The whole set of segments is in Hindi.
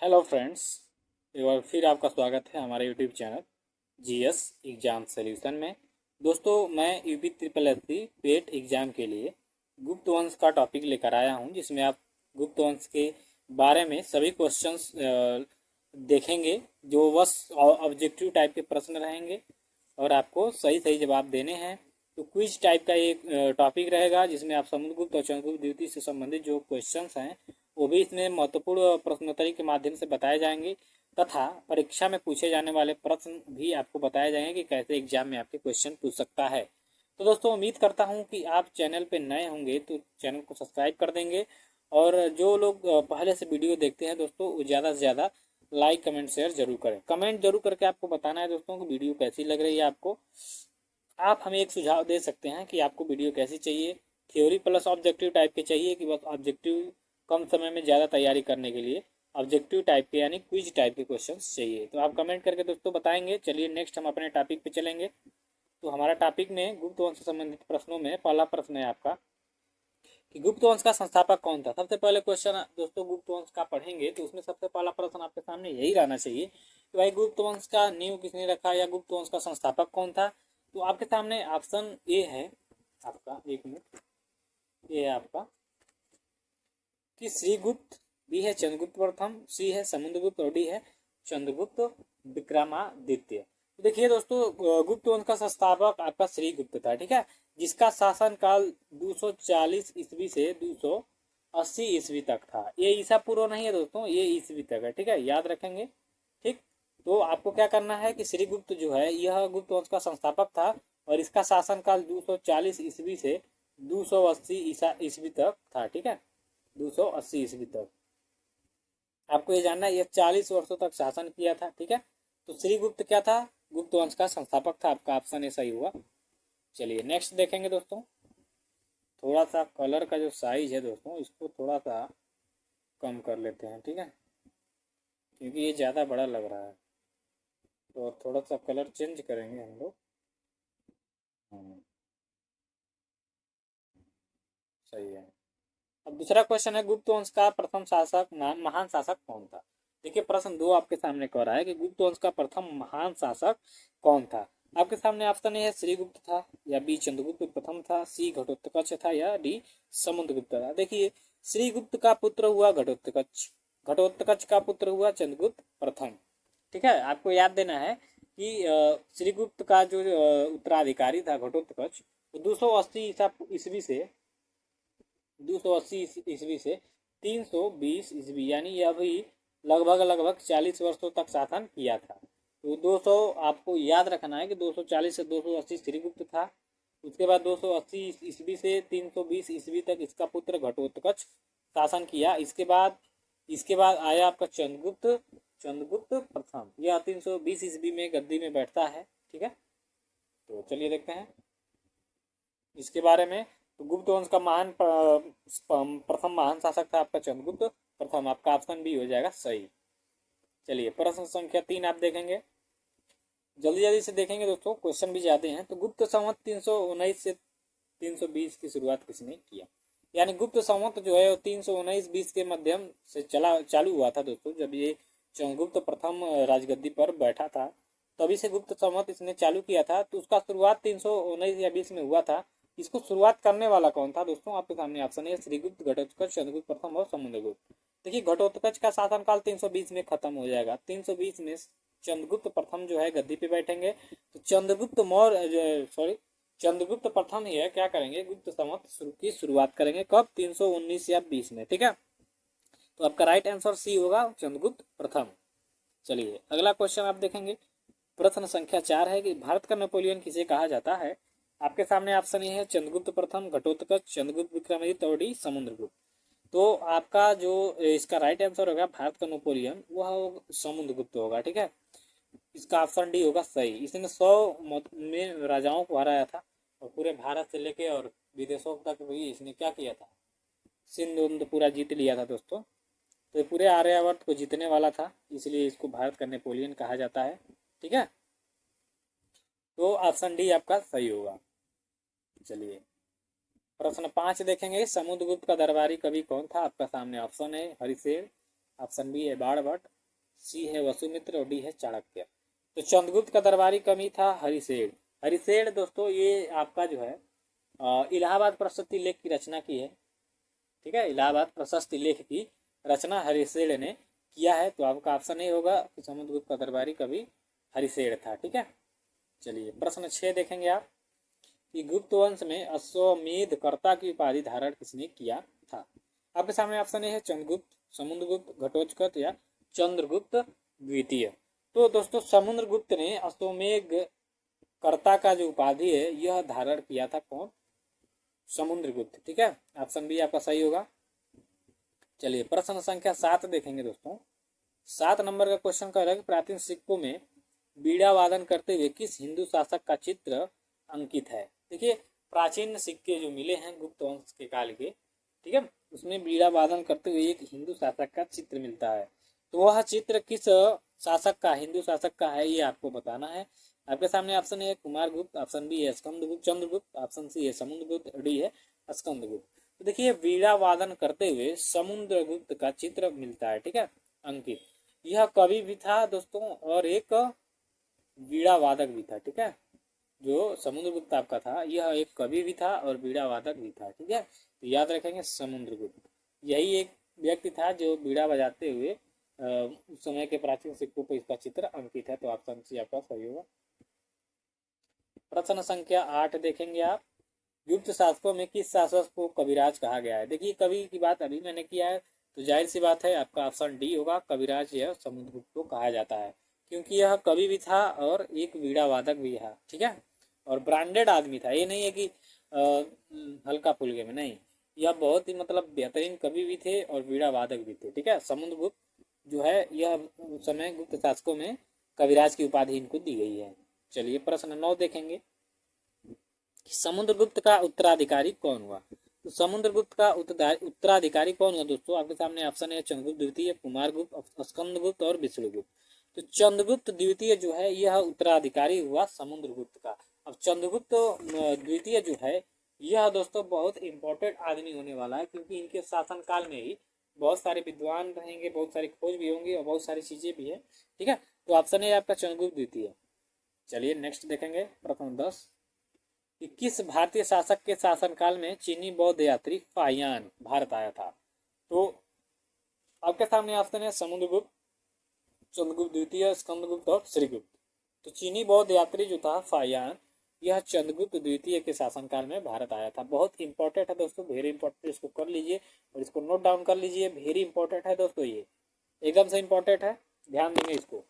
हेलो फ्रेंड्स, एक बार फिर आपका स्वागत है हमारे YouTube channel GS exam solution में। दोस्तों, मैं यूपी ट्रिपल एस सी पेट एग्ज़ाम के लिए गुप्त वंश का टॉपिक लेकर आया हूं, जिसमें आप गुप्त वंश के बारे में सभी क्वेश्चंस देखेंगे, जो बस ऑब्जेक्टिव टाइप के प्रश्न रहेंगे और आपको सही सही जवाब देने हैं। तो क्विज टाइप का एक टॉपिक रहेगा, जिसमें आप समुद्रगुप्त और चंद्रगुप्त द्वितीय से संबंधित जो क्वेश्चंस हैं वो भी इसमें महत्वपूर्ण प्रश्नोत्तरी के माध्यम से बताए जाएंगे, तथा परीक्षा में पूछे जाने वाले प्रश्न भी आपको बताए जाएंगे कि कैसे एग्जाम में आपके क्वेश्चन पूछ सकता है। तो दोस्तों, उम्मीद करता हूं कि आप चैनल पे नए होंगे तो चैनल को सब्सक्राइब कर देंगे, और जो लोग पहले से वीडियो देखते हैं दोस्तों, वो ज़्यादा से ज़्यादा लाइक कमेंट शेयर जरूर करें। कमेंट जरूर करके आपको बताना है दोस्तों कि वीडियो कैसी लग रही है आपको। आप हमें एक सुझाव दे सकते हैं कि आपको वीडियो कैसी चाहिए, थ्योरी प्लस ऑब्जेक्टिव टाइप के चाहिए कि बस ऑब्जेक्टिव कम समय में ज़्यादा तैयारी करने के लिए ऑब्जेक्टिव टाइप के यानी क्विज टाइप के क्वेश्चंस चाहिए। तो आप कमेंट करके दोस्तों बताएंगे। चलिए नेक्स्ट हम अपने टॉपिक पे चलेंगे। तो हमारा टॉपिक में गुप्त वंश से संबंधित प्रश्नों में पहला प्रश्न है आपका कि गुप्त वंश का संस्थापक कौन था। सबसे पहले क्वेश्चन दोस्तों गुप्त वंश का पढ़ेंगे तो उसमें सबसे पहला प्रश्न आपके सामने यही रहना चाहिए कि भाई गुप्त वंश का नींव किसने रखा या गुप्त वंश का संस्थापक कौन था। तो आपके सामने ऑप्शन ए है आपका, एक मिनट, ये है आपका कि श्रीगुप्त, बी है चंद्रगुप्त प्रथम, सी है समुद्रगुप्त और डी है चंद्रगुप्त विक्रमादित्य। तो देखिए दोस्तों, गुप्त वंश का संस्थापक आपका श्रीगुप्त था, ठीक है, जिसका शासन काल 240 ईस्वी से 280 ईस्वी तक था। ये ईसा पूर्व नहीं है दोस्तों, ये ईस्वी तक है, ठीक है, याद रखेंगे। ठीक, तो आपको क्या करना है कि श्रीगुप्त जो है यह गुप्त वंश का संस्थापक था, और इसका शासन काल 240 ईस्वी से 280 ईस्वी तक था, ठीक है, 280 ईस्वी तक। आपको ये जानना है, यह 40 वर्षों तक शासन किया था, ठीक है। तो श्रीगुप्त क्या था, गुप्त वंश का संस्थापक था। आपका ऑप्शन ए सही हुआ। चलिए नेक्स्ट देखेंगे दोस्तों। थोड़ा सा कलर का जो साइज है दोस्तों, इसको थोड़ा सा कम कर लेते हैं, ठीक है, क्योंकि ये ज़्यादा बड़ा लग रहा है। तो थोड़ा सा कलर चेंज करेंगे हम लोग। सही है। अब दूसरा क्वेश्चन है, गुप्त वंश का प्रथम शासक महान शासक कौन था। देखिए प्रश्न दो आपके सामने कह रहा है कि गुप्त वंश का प्रथम महान शासक कौन था। आपके सामने ऑप्शन ए है श्रीगुप्त था, या बी चंद्रगुप्त प्रथम था, सी घटोत्कच था, या डी समुद्रगुप्त था। देखिए श्रीगुप्त का पुत्र हुआ घटोत्कच, घटोत्कच का पुत्र हुआ चंद्रगुप्त प्रथम, ठीक है। आपको याद देना है कि श्रीगुप्त का जो उत्तराधिकारी था घटोत्कच, 280 ईस्वी से 280 ईस्वी से 320 ईस्वी, यानी यह भी लगभग 40 वर्षों तक शासन किया था। तो 200 आपको याद रखना है कि 240 से 280 श्रीगुप्त था। उसके बाद 280 ईस्वी से 320 ईस्वी तक इसका पुत्र घटोत्कच शासन किया। इसके बाद आया आपका चंद्रगुप्त, चंद्रगुप्त प्रथम, यह 320 ईस्वी में गद्दी में बैठता है, ठीक है। तो चलिए देखते हैं इसके बारे में। तो गुप्त वंश का प्रथम महान शासक था आपका चंद्रगुप्त प्रथम। आपका ऑप्शन बी हो जाएगा सही। चलिए प्रश्न संख्या 3 आप देखेंगे, जल्दी जल्दी से देखेंगे दोस्तों, क्वेश्चन भी ज्यादा हैं। तो गुप्त संवत 319 से 320 की शुरुआत किसने किया। यानी गुप्त संवत जो है वो 319-20 के मध्यम से चालू हुआ था दोस्तों, जब ये चंद्रगुप्त प्रथम राजगद्दी पर बैठा था, तभी से गुप्त संवत इसने चालू किया था। तो उसका शुरुआत 319 या 20 में हुआ था। इसको शुरुआत करने वाला कौन था दोस्तों, आपके सामने ऑप्शन है श्रीगुप्त, घटोत्कच, चंद्रगुप्त प्रथम और समुद्रगुप्त। देखिए घटोत्कच का शासनकाल 320 में खत्म हो जाएगा। 320 में चंद्रगुप्त प्रथम जो है गद्दी पे बैठेंगे। तो चंद्रगुप्त मौर्य चंद्रगुप्त प्रथम ही है, क्या करेंगे, गुप्त संवत की शुरुआत करेंगे। कब, 319 या 20 में, ठीक है। तो आपका राइट आंसर सी होगा, चंद्रगुप्त प्रथम। चलिए अगला क्वेश्चन आप देखेंगे। प्रश्न संख्या 4 है कि भारत का नेपोलियन किसे कहा जाता है। आपके सामने ऑप्शन ये है चंद्रगुप्त प्रथम, घटोत्कच, चंद्रगुप्त विक्रमादित्य और डी समुद्रगुप्त। तो आपका जो इसका राइट आंसर होगा भारत का नेपोलियन, वह समुद्रगुप्त होगा, ठीक है। इसका ऑप्शन डी होगा सही। इसने 100 में राजाओं को हराया था, और पूरे भारत से लेके और विदेशों तक भी इसने क्या किया था, सिंध पूरा जीत लिया था दोस्तों। तो पूरे आर्यावर्त को जीतने वाला था, इसलिए इसको भारत का नेपोलियन कहा जाता है, ठीक है। तो ऑप्शन डी आपका सही होगा। चलिए प्रश्न 5 देखेंगे। समुद्रगुप्त का दरबारी कवि कौन था। आपका सामने ऑप्शन है हरिशेर, ऑप्शन बी है बाणभट्ट, सी है वसुमित्र और डी है चाणक्य। तो चंद्रगुप्त का दरबारी कवि था हरिशेन। हरिशेन दोस्तों ये आपका जो है इलाहाबाद प्रशस्ति लेख की रचना की है। ठीक है, इलाहाबाद प्रशस्ति लेख की रचना हरिशेन ने किया है। तो आपका ऑप्शन ए होगा कि समुद्रगुप्त का दरबारी कवि हरिशेन था। ठीक है, चलिए प्रश्न 6 देखेंगे आप कि गुप्त वंश में अश्वमेध कर्ता की उपाधि धारण किसने किया था। आपके सामने ऑप्शन ए है चंद्रगुप्त, समुद्रगुप्त, घटोत्कच या चंद्रगुप्त द्वितीय। तो दोस्तों समुद्रगुप्त ने अश्वमेध कर्ता का जो उपाधि है यह धारण किया था। कौन? समुद्रगुप्त। ठीक है, ऑप्शन बी आपका सही होगा। चलिए प्रश्न संख्या 7 देखेंगे दोस्तों। 7 नंबर का क्वेश्चन कह रहा है कि प्राचीन सिक्कों में बीड़ा वादन करते हुए किस हिंदू शासक का चित्र अंकित है। देखिए प्राचीन सिक्के जो मिले हैं गुप्त वंश के काल के, ठीक है, उसमें बीड़ा वादन करते हुए एक हिंदू शासक का चित्र मिलता है। तो वह चित्र किस शासक का, हिंदू शासक का है, ये आपको बताना है। आपके सामने ऑप्शन है कुमारगुप्त, ऑप्शन बी है स्कंदगुप्त चंद्रगुप्त, ऑप्शन सी है समुद्रगुप्त, डी है स्कंदगुप्त। तो देखिए वीणा वादन करते हुए समुद्रगुप्त का चित्र मिलता है। ठीक है, अंकित। यह कवि भी था दोस्तों और एक वीणा वादक भी था। ठीक है, जो समुद्रगुप्त आपका था यह एक कवि भी था और वीणा वादक भी था। ठीक है, तो याद रखेंगे समुद्रगुप्त यही एक व्यक्ति था जो वीणा बजाते हुए उस समय के प्राचीन सिक्कों पर इसका चित्र अंकित है। तो ऑप्शन सी आपका सही होगा। प्रश्न संख्या 8 देखेंगे आप। गुप्त शासकों में किस शासक को कविराज कहा गया है। देखिए कवि की बात अभी मैंने किया है तो जाहिर सी बात है आपका ऑप्शन डी होगा, कविराज यह समुद्रगुप्त को कहा जाता है क्योंकि यह कवि भी था और एक वीणा वादक भी था। ठीक है, और ब्रांडेड आदमी था, ये नहीं है कि हल्का फुल्के में नहीं, यह बहुत ही मतलब बेहतरीन कवि भी थे और वीणा वादक भी थे। ठीक है, समुद्रगुप्त जो है यह उस समय गुप्त शासकों में कविराज की उपाधि इनको दी गई है। चलिए प्रश्न 9 देखेंगे। समुद्रगुप्त का उत्तराधिकारी कौन हुआ। तो समुद्रगुप्त का उत्तराधिकारी कौन हुआ दोस्तों। आपके सामने ऑप्शन है चंद्रगुप्त द्वितीय, कुमारगुप्त, स्कंदगुप्त और विष्णुगुप्त। तो चंद्रगुप्त द्वितीय जो है यह उत्तराधिकारी हुआ समुद्रगुप्त का। अब चंद्रगुप्त द्वितीय जो है यह दोस्तों बहुत इंपॉर्टेंट आदमी होने वाला है क्योंकि इनके शासनकाल में ही बहुत सारे विद्वान रहेंगे, बहुत सारी खोज भी होंगी और बहुत सारी चीजें भी है। ठीक है, तो ऑप्शन है आपका चंद्रगुप्त द्वितीय। चलिए नेक्स्ट देखेंगे प्रश्न 10 कि किस भारतीय शासक के शासनकाल में चीनी बौद्ध यात्री फाहियान भारत आया था। तो आपके सामने ऑप्शन है समुद्रगुप्त, चंद्रगुप्त द्वितीय, स्कंदगुप्त और श्रीगुप्त। तो चीनी बौद्ध यात्री जो था फाहियान यह चंद्रगुप्त द्वितीय के शासनकाल में भारत आया था। बहुत इंपॉर्टेंट है दोस्तों, वेरी इंपॉर्टेंट, इसको कर लीजिए और इसको नोट डाउन कर लीजिए। वेरी इंपॉर्टेंट है दोस्तों, ये एकदम से इंपॉर्टेंट है, ध्यान देंगे इसको।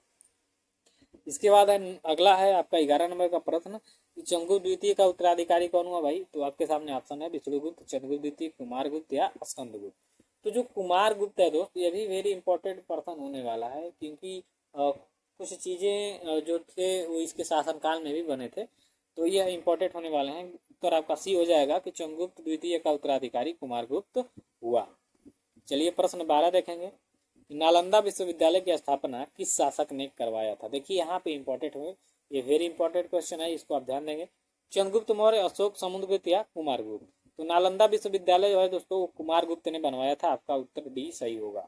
इसके बाद अगला है आपका 11 नंबर का प्रश्न कि चंद्रगुप्त द्वितीय का उत्तराधिकारी कौन हुआ भाई। तो आपके सामने ऑप्शन है विष्णुगुप्त, चंद्रगुप्त द्वितीय, कुमारगुप्त या स्कंदगुप्त। तो जो कुमारगुप्त है दोस्त ये भी वेरी इंपॉर्टेंट पर्सन होने वाला है क्योंकि कुछ चीज़ें जो थे वो इसके शासनकाल में भी बने थे। तो यह इंपॉर्टेंट होने वाले हैं। उत्तर आपका सी हो जाएगा कि चंद्रगुप्त द्वितीय का उत्तराधिकारी कुमारगुप्त हुआ। चलिए प्रश्न 12 देखेंगे। नालंदा विश्वविद्यालय की स्थापना किस शासक ने करवाया था। देखिए यहाँ पे इंपॉर्टेंट है, ये वेरी इंपॉर्टेंट क्वेश्चन है, इसको आप ध्यान देंगे। चंद्रगुप्त मौर्य, अशोक, समुद्रगुप्त या कुमारगुप्त। तो नालंदा विश्वविद्यालय जो है दोस्तों वो कुमारगुप्त ने बनवाया था। आपका उत्तर डी सही होगा,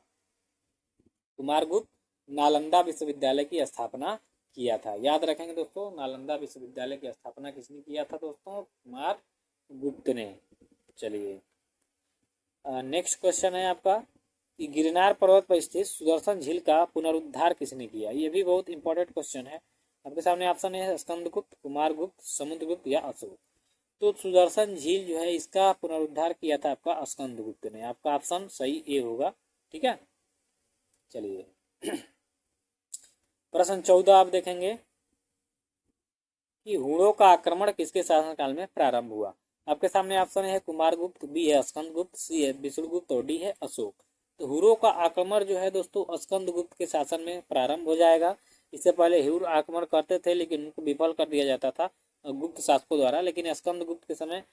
कुमारगुप्त नालंदा विश्वविद्यालय की स्थापना किया था। याद रखेंगे दोस्तों, नालंदा विश्वविद्यालय की स्थापना किसने किया था दोस्तों, कुमारगुप्त ने। चलिए नेक्स्ट क्वेश्चन है आपका कि गिरनार पर्वत पर स्थित सुदर्शन झील का पुनरुद्धार किसने किया। ये भी बहुत इंपॉर्टेंट क्वेश्चन है। आपके सामने ऑप्शन है स्कंदगुप्त, कुमारगुप्त, समुद्रगुप्त या अशोक। तो सुदर्शन झील जो है इसका पुनरुद्धार किया था आपका स्कंदगुप्त ने। आपका ऑप्शन सही ए होगा। ठीक है, चलिए प्रश्न 14 आप देखेंगे कि हुणों का आक्रमण किसके शासनकाल में प्रारंभ हुआ। आपके सामने ऑप्शन है कुमारगुप्त, बी है स्कंदगुप्त, सी है विष्णुगुप्त और डी है अशोक। तो हुरों का आक्रमण जो है दोस्तों स्कंदगुप्त के शासन में प्रारंभ हो जाएगा। इससे पहले हुर आक्रमण करते थे लेकिन उनको विफल कर दिया जाता था गुप्त शासकों द्वारा, लेकिन स्कंदगुप्त के समय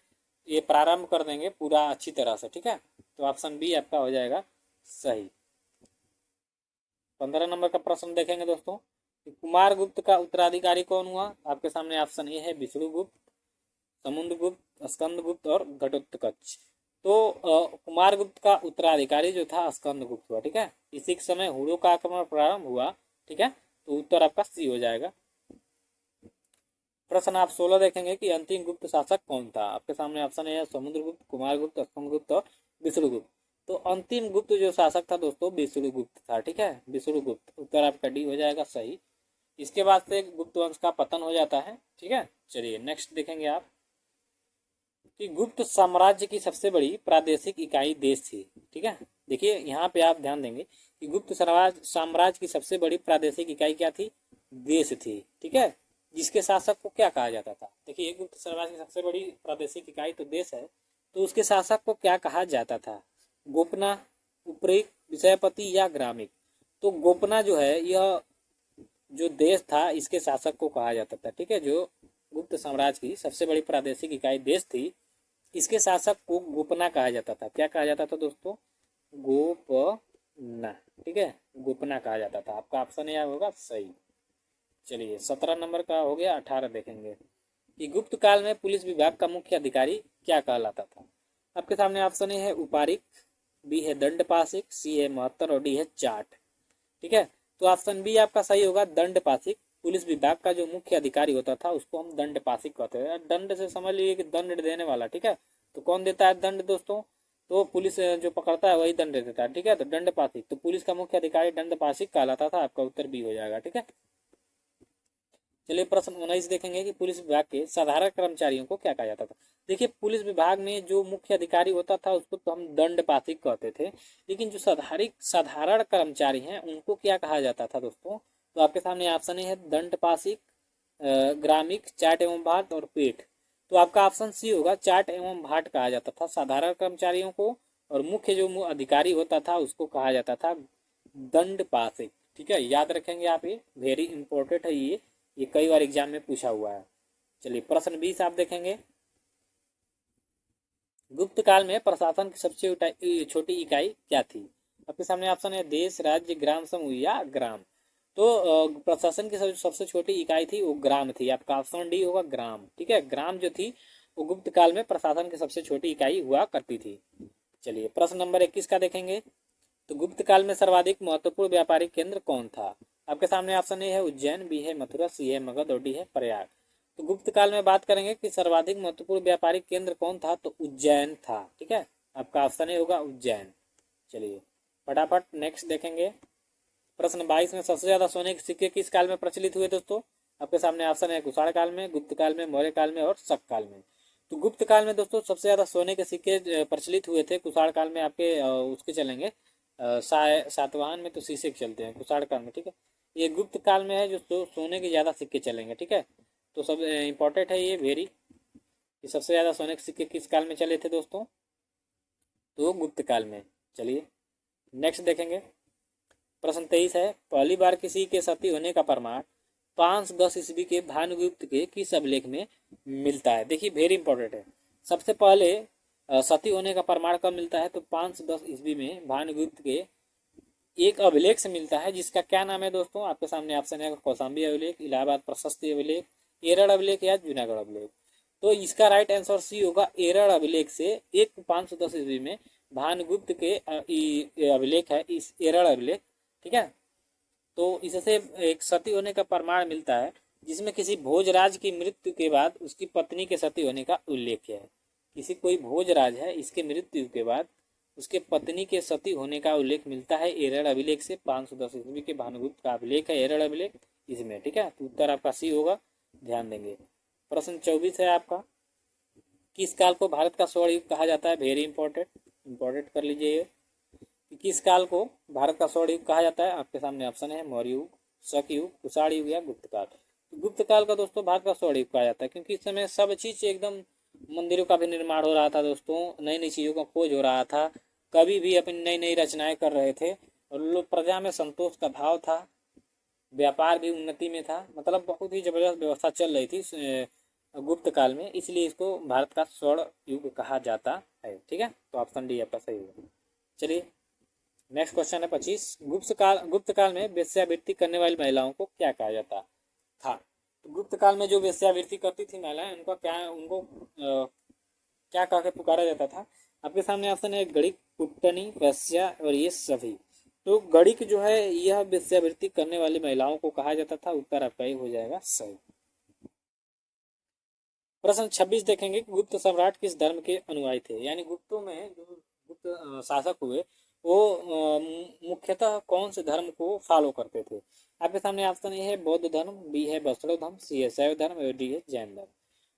ये प्रारंभ कर देंगे पूरा अच्छी तरह से। ठीक है, तो ऑप्शन बी आपका हो जाएगा सही। 15 नंबर का प्रश्न देखेंगे दोस्तों, कुमारगुप्त का उत्तराधिकारी कौन हुआ। आपके सामने ऑप्शन ए है विष्णुगुप्त, समुद्रगुप्त, स्कंदगुप्त और घटोत्कच। तो कुमारगुप्त का उत्तराधिकारी जो था स्कंदगुप्त हुआ। ठीक है, इसी समय हुणों का आक्रमण प्रारंभ हुआ ठीक है, तो उत्तर आपका सी हो जाएगा। प्रश्न आप 16 देखेंगे कि अंतिम गुप्त शासक कौन था। आपके सामने ऑप्शन है समुद्रगुप्त, कुमारगुप्त, स्तंभगुप्त और विष्णुगुप्त। तो अंतिम गुप्त जो शासक था दोस्तों विष्णुगुप्त था। ठीक है, विष्णुगुप्त, उत्तर आपका डी हो जाएगा सही। इसके बाद से गुप्त वंश का पतन हो जाता है। ठीक है, चलिए नेक्स्ट देखेंगे आप कि गुप्त साम्राज्य की सबसे बड़ी प्रादेशिक इकाई देश थी। ठीक है, देखिए यहाँ पे आप ध्यान देंगे कि गुप्त साम्राज्य की सबसे बड़ी प्रादेशिक इकाई क्या थी, देश थी। ठीक है, जिसके शासक को क्या कहा जाता था। देखिए गुप्त साम्राज्य की सबसे बड़ी प्रादेशिक इकाई तो देश है, तो उसके शासक को क्या कहा जाता था, गोपना, उपरीक, विषयपति या ग्रामिक। तो गोपना जो है यह जो देश था इसके शासक को कहा जाता था। ठीक है, जो गुप्त साम्राज्य की सबसे बड़ी प्रादेशिक इकाई देश थी, इसके शासक को गोपना कहा जाता था। क्या कहा जाता था दोस्तों, गोपना। ठीक है, गोपना कहा जाता था। आपका ऑप्शन यह होगा सही। चलिए 17 नंबर का हो गया। 18 देखेंगे कि गुप्त काल में पुलिस विभाग का मुख्य अधिकारी क्या कहलाता था। आपके सामने ऑप्शन ए है उपारिक, बी है दंडपाशिक, सी है महत्तर और डी है चाट। ठीक है, तो ऑप्शन बी आपका सही होगा, दंडपाशिक। पुलिस विभाग का जो मुख्य अधिकारी होता था उसको हम दंडपाशिक कहते हैं। दंड से समझ लीजिए कि दंड देने वाला। ठीक है, तो कौन देता है दंड दोस्तों, तो पुलिस जो पकड़ता है वही दंड देता है। ठीक है, तो दंडपाशिक, तो पुलिस का मुख्य अधिकारी दंडपाशिक कहलाता था। आपका उत्तर बी हो जाएगा। ठीक है, चलिए प्रश्न 19 देखेंगे कि पुलिस विभाग के साधारण कर्मचारियों को क्या कहा जाता था। देखिए पुलिस विभाग में जो मुख्य अधिकारी होता था उसको तो हम दंडपाशिक कहते थे, लेकिन जो साधारण कर्मचारी हैं उनको क्या कहा जाता था दोस्तों, तो आपके सामने ऑप्शन है दंडपाशिक, ग्रामिक, चाट एवं भाट और पेट। तो आपका ऑप्शन सी होगा, चाट एवं भाट कहा जाता था साधारण कर्मचारियों को, और मुख्य जो अधिकारी होता था उसको कहा जाता था दंडपाशिक। ठीक है, याद रखेंगे आप, ये वेरी इंपॉर्टेंट है, ये कई बार एग्जाम में पूछा हुआ है। चलिए प्रश्न 20 आप देखेंगे, गुप्त काल में प्रशासन की सबसे छोटी इकाई क्या थी। आपके सामने ऑप्शन है देश, राज्य, ग्राम समूह या ग्राम। तो प्रशासन की सबसे छोटी इकाई थी वो ग्राम थी। आपका ऑप्शन डी होगा ग्राम। ठीक है, ग्राम जो थी वो गुप्त काल में प्रशासन की सबसे छोटी इकाई हुआ करती थी। चलिए प्रश्न नंबर 21 का देखेंगे, तो गुप्त काल में सर्वाधिक महत्वपूर्ण व्यापारिक केंद्र कौन था। आपके सामने ऑप्शन ए है उज्जैन, बी है मथुरा, सी है मगध और डी है प्रयाग। तो गुप्त काल में बात करेंगे कि सर्वाधिक महत्वपूर्ण व्यापारिक केंद्र कौन था, तो उज्जैन था। ठीक है, आपका ऑप्शन ए होगा उज्जैन। चलिए फटाफट नेक्स्ट देखेंगे, प्रश्न 22 में सबसे ज्यादा सोने के सिक्के किस काल में प्रचलित हुए दोस्तों। आपके सामने ऑप्शन है कुषाण काल में, गुप्त काल में, मौर्य काल में और शक काल में। तो गुप्त काल में दोस्तों सबसे ज्यादा सोने के सिक्के प्रचलित हुए थे। कुषाण काल में आपके उसके चलेंगे, सातवाहन में तो शीशे के चलते हैं कुषाण काल में। ठीक है, ये गुप्त काल में है जो सोने के ज्यादा सिक्के चलेंगे। ठीक है, तो सब इंपॉर्टेंट है ये वेरी, कि सबसे ज्यादा सोने के सिक्के किस काल में चले थे दोस्तों, तो गुप्त काल में। चलिए नेक्स्ट देखेंगे, प्रश्न 23 है, पहली बार किसी के सती होने का प्रमाण 510 ईस्वी के भानुगुप्त के किस अभिलेख में मिलता है। देखिए वेरी इंपॉर्टेंट है, सबसे पहले सती होने का प्रमाण कब मिलता है, तो 510 ईस्वी में भानुगुप्त के एक अभिलेख से मिलता है, जिसका क्या नाम है दोस्तों। आपके सामने ऑप्शन है कौशाम्बी अभिलेख, इलाहाबाद प्रशस्ति अभिलेख, एरड़ अभिलेख या जूनागढ़ अभिलेख। तो इसका राइट आंसर सी होगा, एरड़ अभिलेख से एक 510 ईस्वी में भानुगुप्त के अभिलेख है इस एरड़ अभिलेख। ठीक है, तो इससे एक सती होने का प्रमाण मिलता है, जिसमें किसी भोजराज की मृत्यु के बाद उसकी पत्नी के सती होने का उल्लेख है। किसी कोई भोजराज है, इसके मृत्यु के बाद उसके पत्नी के सती होने का उल्लेख मिलता है एरड़ अभिलेख से। 510 ईस्वी के भानुगुप्त का अभिलेख है एरड़ अभिलेख इसमें। ठीक है, तो उत्तर आपका सी होगा, ध्यान देंगे। प्रश्न 24 है आपका, किस काल को भारत का स्वर्ण युग कहा जाता है। वेरी इंपॉर्टेंट कर लीजिए ये, किस काल को भारत का स्वर्ण युग कहा जाता है। आपके सामने ऑप्शन है मौर्य युग, शक युग, कुषाण युग या गुप्त काल। तो गुप्त काल का दोस्तों भारत का स्वर्ण युग कहा जाता है, क्योंकि इस समय सब चीज एकदम, मंदिरों का भी निर्माण हो रहा था दोस्तों, नई नई चीजों का खोज हो रहा था, कभी भी अपनी नई नई रचनाएं कर रहे थे, और लोग प्रजा में संतोष का भाव था, व्यापार भी उन्नति में था, मतलब बहुत ही जबरदस्त व्यवस्था चल रही थी गुप्त काल में, इसलिए इसको भारत का स्वर्ण युग कहा जाता है। ठीक है, तो ऑप्शन डी आपका सही होगा। चलिए नेक्स्ट क्वेश्चन है 25, गुप्त काल में वेश्यावृत्ति करने वाली महिलाओं को क्या कहा जाता था। तो गुप्त काल में जो वेश्यावृत्ति करती थी महिलाएं, उनको क्या कह के पुकारा जाता था। आपके सामने ऑप्शन है गणिक, कुट्टनी, वैश्या और ये सभी। तो गणित जो है यह वेश्यावृत्ति करने वाली महिलाओं को कहा जाता था। उत्तर आपका ही हो जाएगा सही। प्रश्न 26 देखेंगे कि गुप्त सम्राट किस धर्म के अनुयायी थे, यानी गुप्तों में जो गुप्त शासक हुए वो मुख्यतः कौन से धर्म को फॉलो करते थे। आपके सामने ऑप्शन ए है बौद्ध धर्म, बी है वैष्णव धर्म, सी है शैव धर्म और डी है जैन धर्म।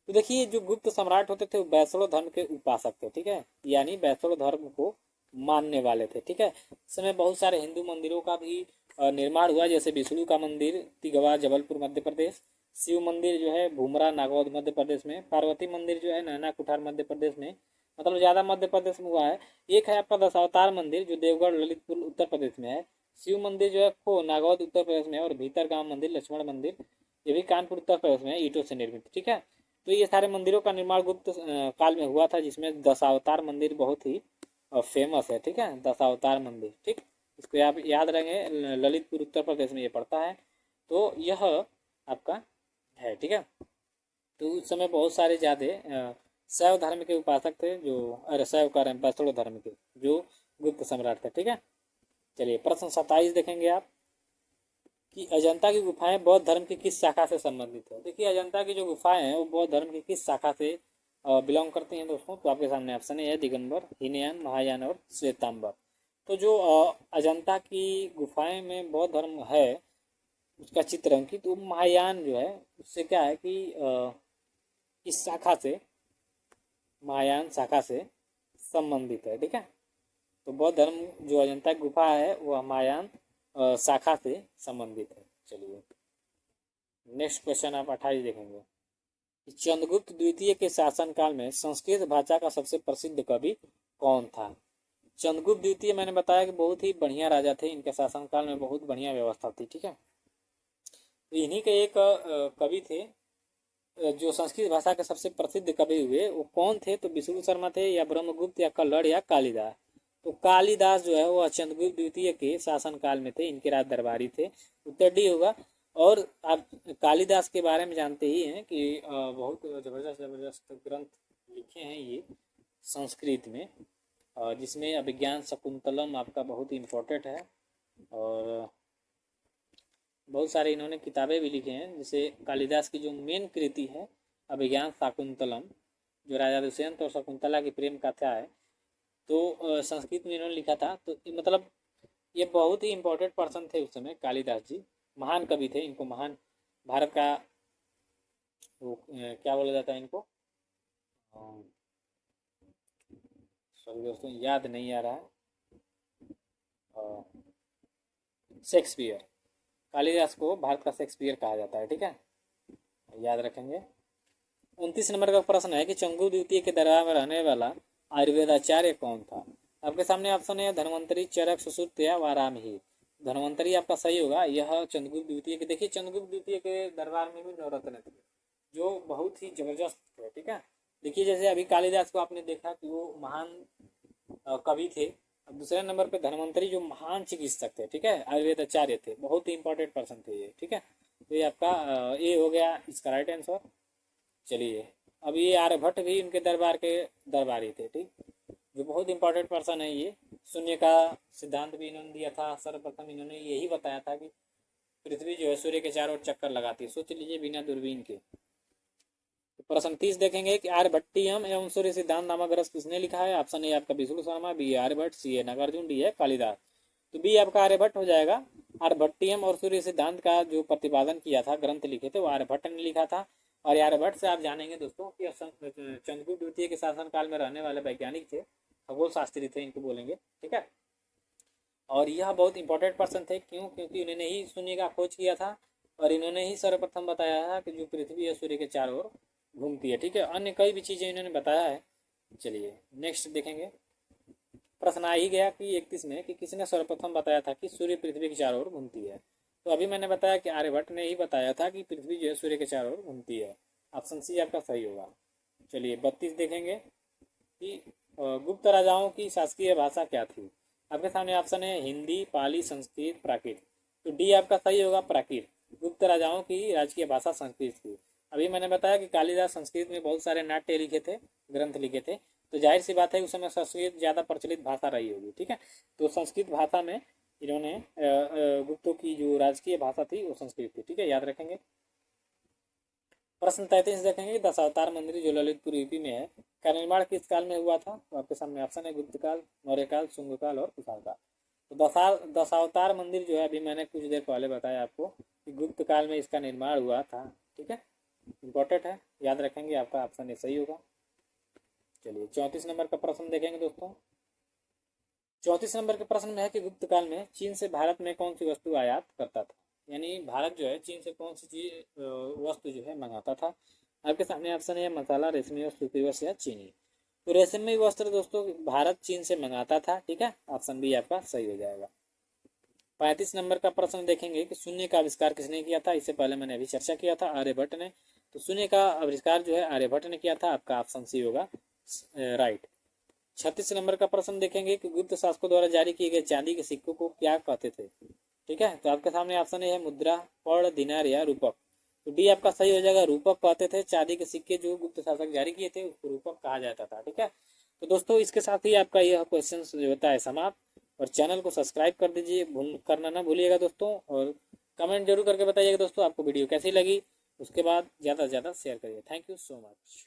तो देखिए जो गुप्त सम्राट होते थे वो वैष्णव धर्म के उपासक थे, ठीक है, यानी वैष्णव धर्म को मानने वाले थे, ठीक है। इस समय बहुत सारे हिंदू मंदिरों का भी निर्माण हुआ, जैसे विष्णु का मंदिर तिगवा जबलपुर मध्य प्रदेश, शिव मंदिर जो है भूमरा नागौद मध्य प्रदेश में, पार्वती मंदिर जो है नैना कुठार मध्य प्रदेश में, मतलब ज़्यादा मध्य प्रदेश में हुआ है। एक है आपका दशावतार मंदिर जो देवगढ़ ललितपुर उत्तर प्रदेश में है। शिव मंदिर जो है खो नागौद उत्तर प्रदेश में है, और भीतर गांव मंदिर लक्ष्मण मंदिर ये भी कानपुर उत्तर प्रदेश में है, ईंटों से निर्मित, ठीक है। तो ये सारे मंदिरों का निर्माण गुप्त काल में हुआ था, जिसमें दशावतार मंदिर बहुत ही फेमस है, ठीक है, दशावतार मंदिर, ठीक। इसको आप याद रखेंगे, ललितपुर उत्तर प्रदेश में ये पड़ता है। तो यह आपका है, ठीक है। तो उस समय बहुत सारे ज़्यादा शैव धर्म के उपासक थे, जो अरे शैव का वैष्णव धर्म के जो गुप्त सम्राट थे, ठीक है। चलिए प्रश्न 27 देखेंगे आप कि अजंता की गुफाएं बौद्ध धर्म की किस शाखा से संबंधित है। देखिए अजंता की जो गुफाएं हैं वो बौद्ध धर्म की किस शाखा से बिलोंग करती हैं दोस्तों। तो आपके सामने ऑप्शन है दिगंबर, हीनयान, महायान और श्वेतांबर। तो जो अजंता की गुफाएं में बौद्ध धर्म है उसका चित्र अंकित, तो महायान जो है उससे क्या है कि इस शाखा से महायान शाखा से संबंधित है, ठीक है। तो बौद्ध धर्म जो अजंता की गुफा है वह महायान शाखा से संबंधित है। चलिए नेक्स्ट क्वेश्चन आप 28 देखेंगे। चंद्रगुप्त द्वितीय के शासनकाल में संस्कृत भाषा का सबसे प्रसिद्ध कवि कौन था। चंद्रगुप्त द्वितीय मैंने बताया कि बहुत ही बढ़िया राजा थे, इनके शासनकाल में बहुत बढ़िया व्यवस्था थी, ठीक है। तो इन्हीं के एक कवि थे जो संस्कृत भाषा के सबसे प्रसिद्ध कवि हुए, वो कौन थे। तो विष्णु शर्मा थे, या ब्रह्मगुप्त, या कल्लड़, या कालिदास। तो कालिदास जो है वो चंद्रगुप्त द्वितीय के शासनकाल में थे, इनके राज दरबारी थे, उत्तर डी होगा। और आप कालिदास के बारे में जानते ही हैं कि बहुत ज़बरदस्त ग्रंथ लिखे हैं ये संस्कृत में, जिसमें अभिज्ञान शकुंतलम आपका बहुत ही इम्पोर्टेंट है, और बहुत सारे इन्होंने किताबें भी लिखे हैं। जैसे कालिदास की जो मेन कृति है अभिज्ञान शाकुंतलम, जो राजा दुष्यंत और शकुंतला की प्रेम कथा है, तो संस्कृत में इन्होंने लिखा था। तो मतलब ये बहुत ही इम्पोर्टेंट पर्सन थे उस समय, कालिदास जी महान कवि थे। इनको महान भारत का वो क्या बोला जाता है इनको, सॉरी दोस्तों याद नहीं आ रहा है, शेक्सपियर, कालिदास को भारत का शेक्सपियर कहा जाता है, ठीक है, याद रखेंगे। 29 नंबर का प्रश्न है कि चंद्रगुप्त द्वितीय के दरबार में रहने वाला आयुर्वेदाचार्य कौन था। आपके सामने ऑप्शन है धन्वंतरी, चरक, सुश्रुत या वाराणसी। धन्वंतरी आपका सही होगा, यह चंद्रगुप्त द्वितीय के, देखिए चंद्रगुप्त द्वितीय के दरबार में भी नवरत्न थे जो बहुत ही जबरदस्त थे, ठीक है। देखिए जैसे अभी कालिदास को आपने देखा कि वो महान कवि थे, अब दूसरे नंबर पे धन्वंतरी जो महान चिकित्सक थे, ठीक है, आयुर्वेदाचार्य थे, बहुत ही इंपॉर्टेंट पर्सन थे ये, ठीक है। तो ये आपका ए हो गया इसका राइट आंसर। चलिए अब ये आर्यभट्ट भी इनके दरबार के दरबारी थे, ठीक, जो बहुत इंपॉर्टेंट पर्सन है ये। शून्य का सिद्धांत भी इन्होंने दिया था, सर्वप्रथम इन्होंने यही बताया था कि पृथ्वी जो है सूर्य के चारों ओर चक्कर लगाती है, सोच लीजिए बिना दूरबीन के। तो प्रश्न 30 देखेंगे कि आर्यभट्टियम एवं सूर्य सिद्धांत नामक ग्रंथ किसने लिखा है। ऑप्शन ए आपका विष्णु शर्मा, बी आर्यभट्ट, सी है नागार्जुन, डी है कालिदास। तो बी आपका आर्यभट्ट हो जाएगा। आर्यभट्टियम और सूर्य सिद्धांत का जो प्रतिपादन किया था, ग्रंथ लिखे थे, वो आर्यभट्ट ने लिखा था। और आर्यभट्ट से आप जानेंगे दोस्तों कि चंद्रगुप्त द्वितीय के शासनकाल में रहने वाले वैज्ञानिक थे, खगोल शास्त्री थे, इनको बोलेंगे, ठीक है। और यह बहुत इंपॉर्टेंट पर्सन थे, क्यों, क्योंकि इन्होंने ही शून्य का खोज किया था, और इन्होंने ही सर्वप्रथम बताया था कि जो पृथ्वी है सूर्य के चारों ओर घूमती है, ठीक है। अन्य कई भी चीज़ें इन्होंने बताया है। चलिए नेक्स्ट देखेंगे। प्रश्न आ ही गया कि 31 में कि किसने सर्वप्रथम बताया था कि सूर्य पृथ्वी के चारों ओर घूमती है। तो अभी मैंने बताया कि आर्यभट्ट ने ही बताया था कि पृथ्वी जो है सूर्य के चारों ओर घूमती है। ऑप्शन सी आपका सही होगा। चलिए 32 देखेंगे कि गुप्त राजाओं की शासकीय भाषा क्या थी। आपके सामने ऑप्शन है हिंदी, पाली, संस्कृत, प्राकृत। तो डी आपका सही होगा, प्राकृत। गुप्त राजाओं की राजकीय भाषा संस्कृत थी। अभी मैंने बताया कि कालिदास संस्कृत में बहुत सारे नाट्य लिखे थे, ग्रंथ लिखे थे, तो जाहिर सी बात है उस समय संस्कृत ज़्यादा प्रचलित भाषा रही होगी, ठीक है। तो संस्कृत भाषा में इन्होंने गुप्तों की जो राजकीय भाषा थी वो संस्कृत थी। ठीक है, याद रखेंगे। प्रश्न 33 देखेंगे, दशावतार मंदिर जो ललितपुर यूपी में है का निर्माण किस काल में हुआ था? तो आपके सामने ऑप्शन है गुप्त काल, मौर्य काल, शुंग काल और कुशाण काल। तो दशावतार मंदिर जो है, अभी मैंने कुछ देर पहले बताया आपको कि गुप्त काल में इसका निर्माण हुआ था। ठीक है, इंपॉर्टेंट है, याद रखेंगे, आपका ऑप्शन ये सही होगा। चलिए 34 नंबर का प्रश्न देखेंगे दोस्तों। 34 नंबर के प्रश्न में है कि गुप्त काल में चीन से भारत में कौन सी वस्तु आयात करता था? यानी भारत जो है चीन से कौन सी चीज वस्तु जो है मंगाता था? आपके सामने ऑप्शन है मसाला, रेशमी और सूती वस्त्र या चीनी। तो रेशमी वस्त्र दोस्तों भारत चीन से मंगाता था। ठीक है, ऑप्शन बी आपका सही हो जाएगा। 35 नंबर का प्रश्न देखेंगे कि शून्य का आविष्कार किसने किया था? इससे पहले मैंने अभी चर्चा किया था, आर्यभट्ट ने। तो शून्य का आविष्कार जो है आर्यभट्ट ने किया था। आपका ऑप्शन सी होगा राइट। 36 नंबर का प्रश्न देखेंगे कि गुप्त शासकों द्वारा जारी किए गए चांदी के सिक्कों को क्या कहते थे? ठीक है, तो आपके सामने ऑप्शन है मुद्रा, पर्ण, दिनार या रूपक। तो डी आपका सही हो जाएगा, रूपक कहते थे। चांदी के सिक्के जो गुप्त शासक जारी किए थे उसको रूपक कहा जाता था। ठीक है, तो दोस्तों इसके साथ ही आपका यह क्वेश्चन जो होता है समाप्त। और चैनल को सब्सक्राइब कर दीजिए, करना ना भूलिएगा दोस्तों। और कमेंट जरूर करके बताइएगा दोस्तों आपको वीडियो कैसी लगी। उसके बाद ज़्यादा से ज़्यादा शेयर करिए। Thank you so much.